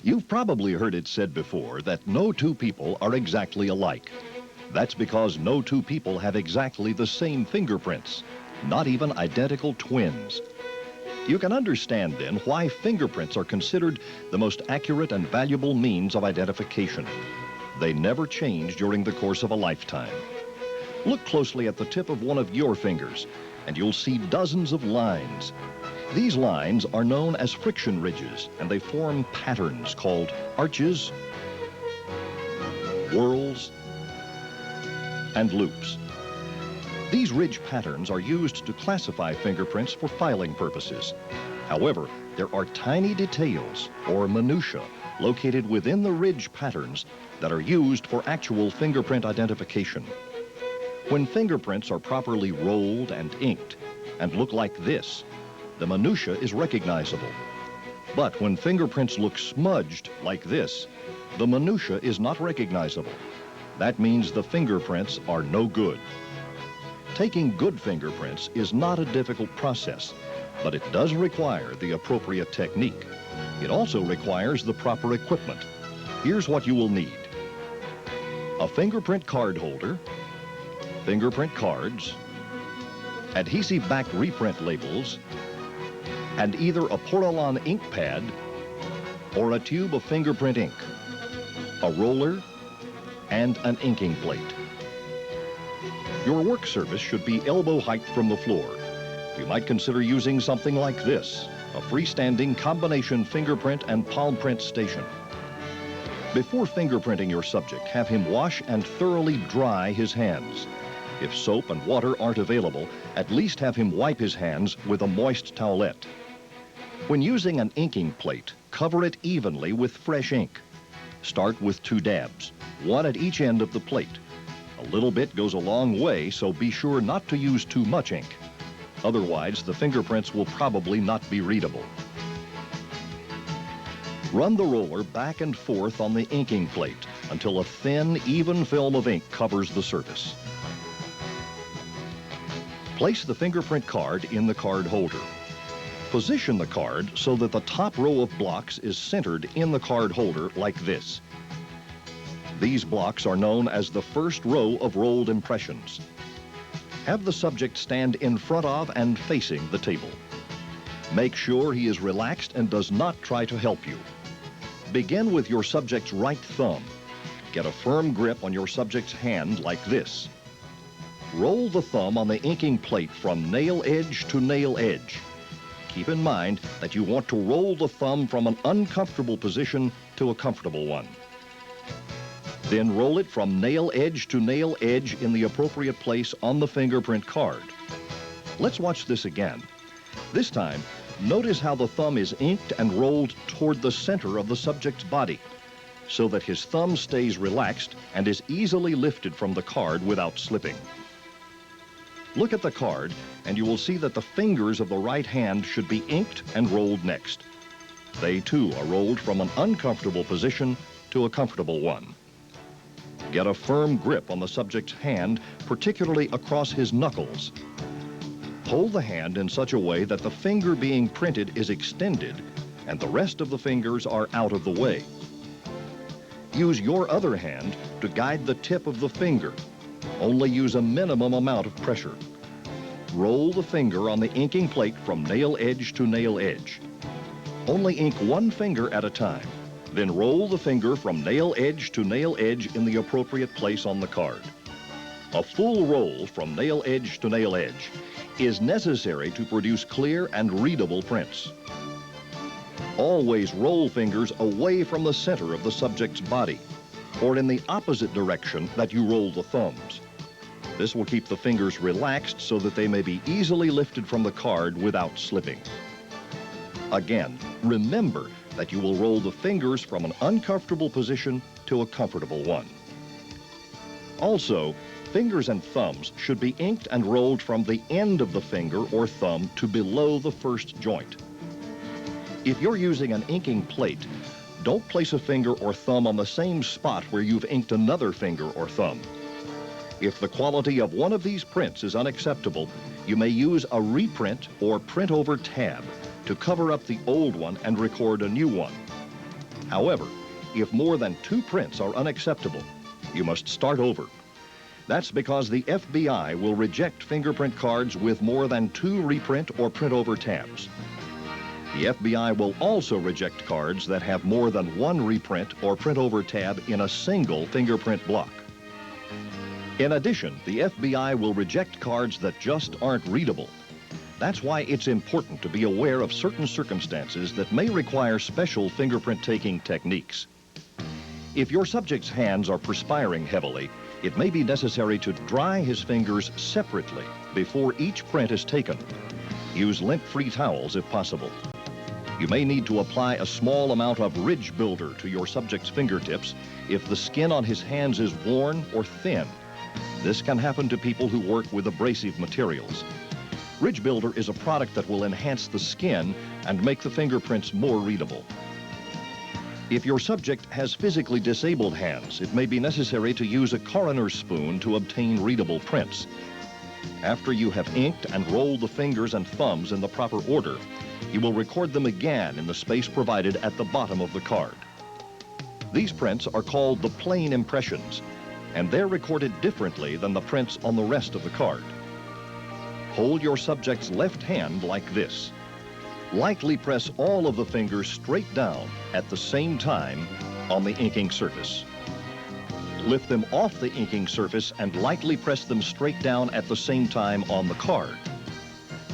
You've probably heard it said before that no two people are exactly alike. That's because no two people have exactly the same fingerprints, not even identical twins. You can understand then why fingerprints are considered the most accurate and valuable means of identification. They never change during the course of a lifetime. Look closely at the tip of one of your fingers, and you'll see dozens of lines. These lines are known as friction ridges, and they form patterns called arches, whorls, and loops. These ridge patterns are used to classify fingerprints for filing purposes. However, there are tiny details, or minutiae, located within the ridge patterns that are used for actual fingerprint identification. When fingerprints are properly rolled and inked and look like this, the minutiae is recognizable. But when fingerprints look smudged like this, the minutiae is not recognizable. That means the fingerprints are no good. Taking good fingerprints is not a difficult process, but it does require the appropriate technique. It also requires the proper equipment. Here's what you will need: a fingerprint card holder, fingerprint cards, adhesive back reprint labels, and either a Portolon ink pad or a tube of fingerprint ink, a roller, and an inking plate. Your work surface should be elbow height from the floor. You might consider using something like this, a freestanding combination fingerprint and palm print station. Before fingerprinting your subject, have him wash and thoroughly dry his hands. If soap and water aren't available, at least have him wipe his hands with a moist towelette. When using an inking plate, cover it evenly with fresh ink. Start with 2 dabs, one at each end of the plate. A little bit goes a long way, so be sure not to use too much ink. Otherwise, the fingerprints will probably not be readable. Run the roller back and forth on the inking plate until a thin, even film of ink covers the surface. Place the fingerprint card in the card holder. Position the card so that the top row of blocks is centered in the card holder like this. These blocks are known as the first row of rolled impressions. Have the subject stand in front of and facing the table. Make sure he is relaxed and does not try to help you. Begin with your subject's right thumb. Get a firm grip on your subject's hand like this. Roll the thumb on the inking plate from nail edge to nail edge. Keep in mind that you want to roll the thumb from an uncomfortable position to a comfortable one. Then roll it from nail edge to nail edge in the appropriate place on the fingerprint card. Let's watch this again. This time, notice how the thumb is inked and rolled toward the center of the subject's body, so that his thumb stays relaxed and is easily lifted from the card without slipping. Look at the card, and you will see that the fingers of the right hand should be inked and rolled next. They, too, are rolled from an uncomfortable position to a comfortable one. Get a firm grip on the subject's hand, particularly across his knuckles. Hold the hand in such a way that the finger being printed is extended and the rest of the fingers are out of the way. Use your other hand to guide the tip of the finger. Only use a minimum amount of pressure. Roll the finger on the inking plate from nail edge to nail edge. Only ink one finger at a time. Then roll the finger from nail edge to nail edge in the appropriate place on the card. A full roll from nail edge to nail edge is necessary to produce clear and readable prints. Always roll fingers away from the center of the subject's body, or in the opposite direction that you roll the thumbs. This will keep the fingers relaxed so that they may be easily lifted from the card without slipping. Again, remember that you will roll the fingers from an uncomfortable position to a comfortable one. Also, fingers and thumbs should be inked and rolled from the end of the finger or thumb to below the first joint. If you're using an inking plate, don't place a finger or thumb on the same spot where you've inked another finger or thumb. If the quality of one of these prints is unacceptable, you may use a reprint or print over tab to cover up the old one and record a new one. However, if more than 2 prints are unacceptable, you must start over. That's because the FBI will reject fingerprint cards with more than 2 reprint or print over tabs. The FBI will also reject cards that have more than 1 reprint or print over tab in a single fingerprint block. In addition, the FBI will reject cards that just aren't readable. That's why it's important to be aware of certain circumstances that may require special fingerprint taking techniques. If your subject's hands are perspiring heavily, it may be necessary to dry his fingers separately before each print is taken. Use lint-free towels if possible. You may need to apply a small amount of ridge builder to your subject's fingertips if the skin on his hands is worn or thin. This can happen to people who work with abrasive materials. Ridge builder is a product that will enhance the skin and make the fingerprints more readable. If your subject has physically disabled hands, it may be necessary to use a coroner's spoon to obtain readable prints. After you have inked and rolled the fingers and thumbs in the proper order, you will record them again in the space provided at the bottom of the card. These prints are called the plane impressions, and they're recorded differently than the prints on the rest of the card. Hold your subject's left hand like this. Lightly press all of the fingers straight down at the same time on the inking surface. Lift them off the inking surface and lightly press them straight down at the same time on the card.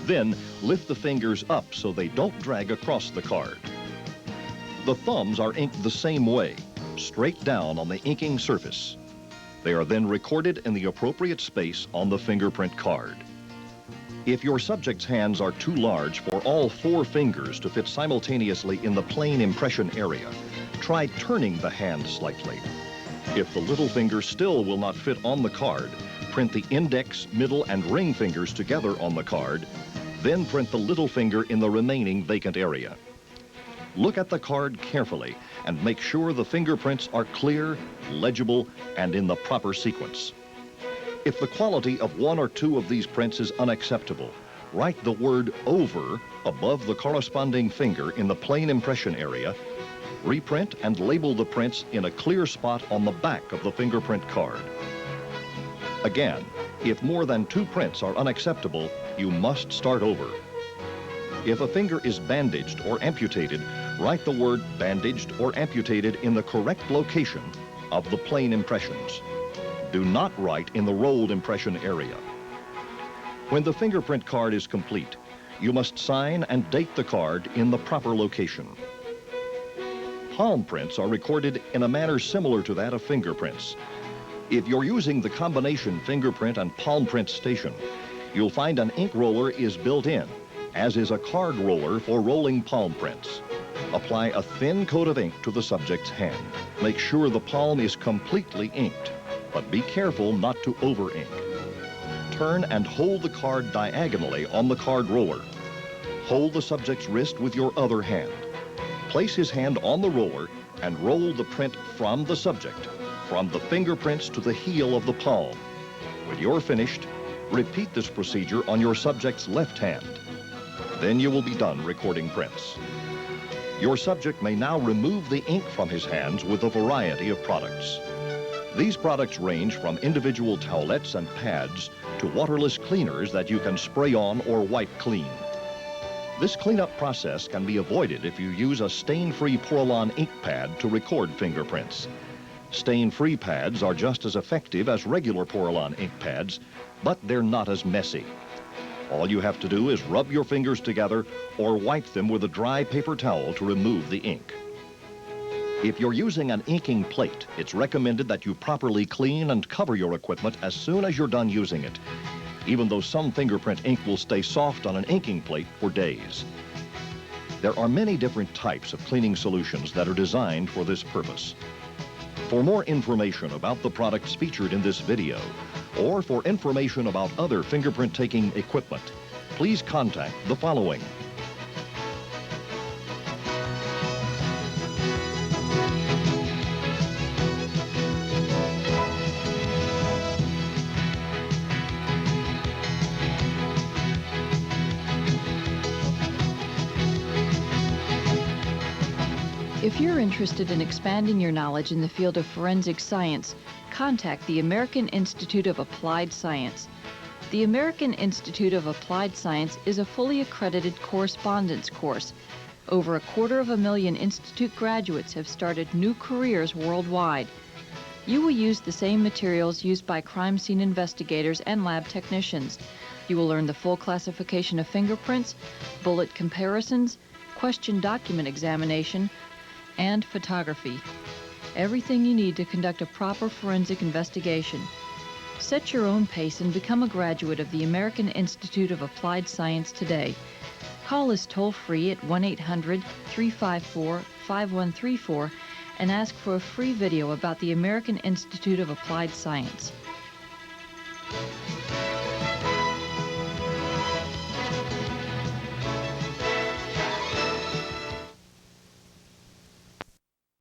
Then lift the fingers up so they don't drag across the card. The thumbs are inked the same way, straight down on the inking surface. They are then recorded in the appropriate space on the fingerprint card. If your subject's hands are too large for all 4 fingers to fit simultaneously in the plane impression area, try turning the hand slightly. If the little finger still will not fit on the card, print the index, middle, and ring fingers together on the card, then print the little finger in the remaining vacant area. Look at the card carefully and make sure the fingerprints are clear, legible, and in the proper sequence. If the quality of 1 or 2 of these prints is unacceptable, write the word "over" above the corresponding finger in the plane impression area, reprint and label the prints in a clear spot on the back of the fingerprint card. Again, if more than 2 prints are unacceptable, you must start over. If a finger is bandaged or amputated, write the word "bandaged" or "amputated" in the correct location of the plane impressions. Do not write in the rolled impression area. When the fingerprint card is complete, you must sign and date the card in the proper location. Palm prints are recorded in a manner similar to that of fingerprints. If you're using the combination fingerprint and palm print station, you'll find an ink roller is built in, as is a card roller for rolling palm prints. Apply a thin coat of ink to the subject's hand. Make sure the palm is completely inked, but be careful not to over-ink. Turn and hold the card diagonally on the card roller. Hold the subject's wrist with your other hand. Place his hand on the roller and roll the print from the subject, from the fingerprints to the heel of the palm. When you're finished, repeat this procedure on your subject's left hand. Then you will be done recording prints. Your subject may now remove the ink from his hands with a variety of products. These products range from individual towelettes and pads to waterless cleaners that you can spray on or wipe clean. This cleanup process can be avoided if you use a stain-free Porelon ink pad to record fingerprints. Stain-free pads are just as effective as regular Porelon ink pads, but they're not as messy. All you have to do is rub your fingers together or wipe them with a dry paper towel to remove the ink. If you're using an inking plate, it's recommended that you properly clean and cover your equipment as soon as you're done using it, even though some fingerprint ink will stay soft on an inking plate for days. There are many different types of cleaning solutions that are designed for this purpose. For more information about the products featured in this video, or for information about other fingerprint taking equipment, please contact the following. If If you're interested in expanding your knowledge in the field of forensic science, contact the American Institute of Applied Science. The American Institute of Applied Science is a fully accredited correspondence course. Over 250,000 institute graduates have started new careers worldwide. You will use the same materials used by crime scene investigators and lab technicians. You will learn the full classification of fingerprints, bullet comparisons, question document examination, and photography. Everything you need to conduct a proper forensic investigation. Set your own pace and become a graduate of the American Institute of Applied Science today. Call us toll-free at 1-800-354-5134 and ask for a free video about the American Institute of Applied Science.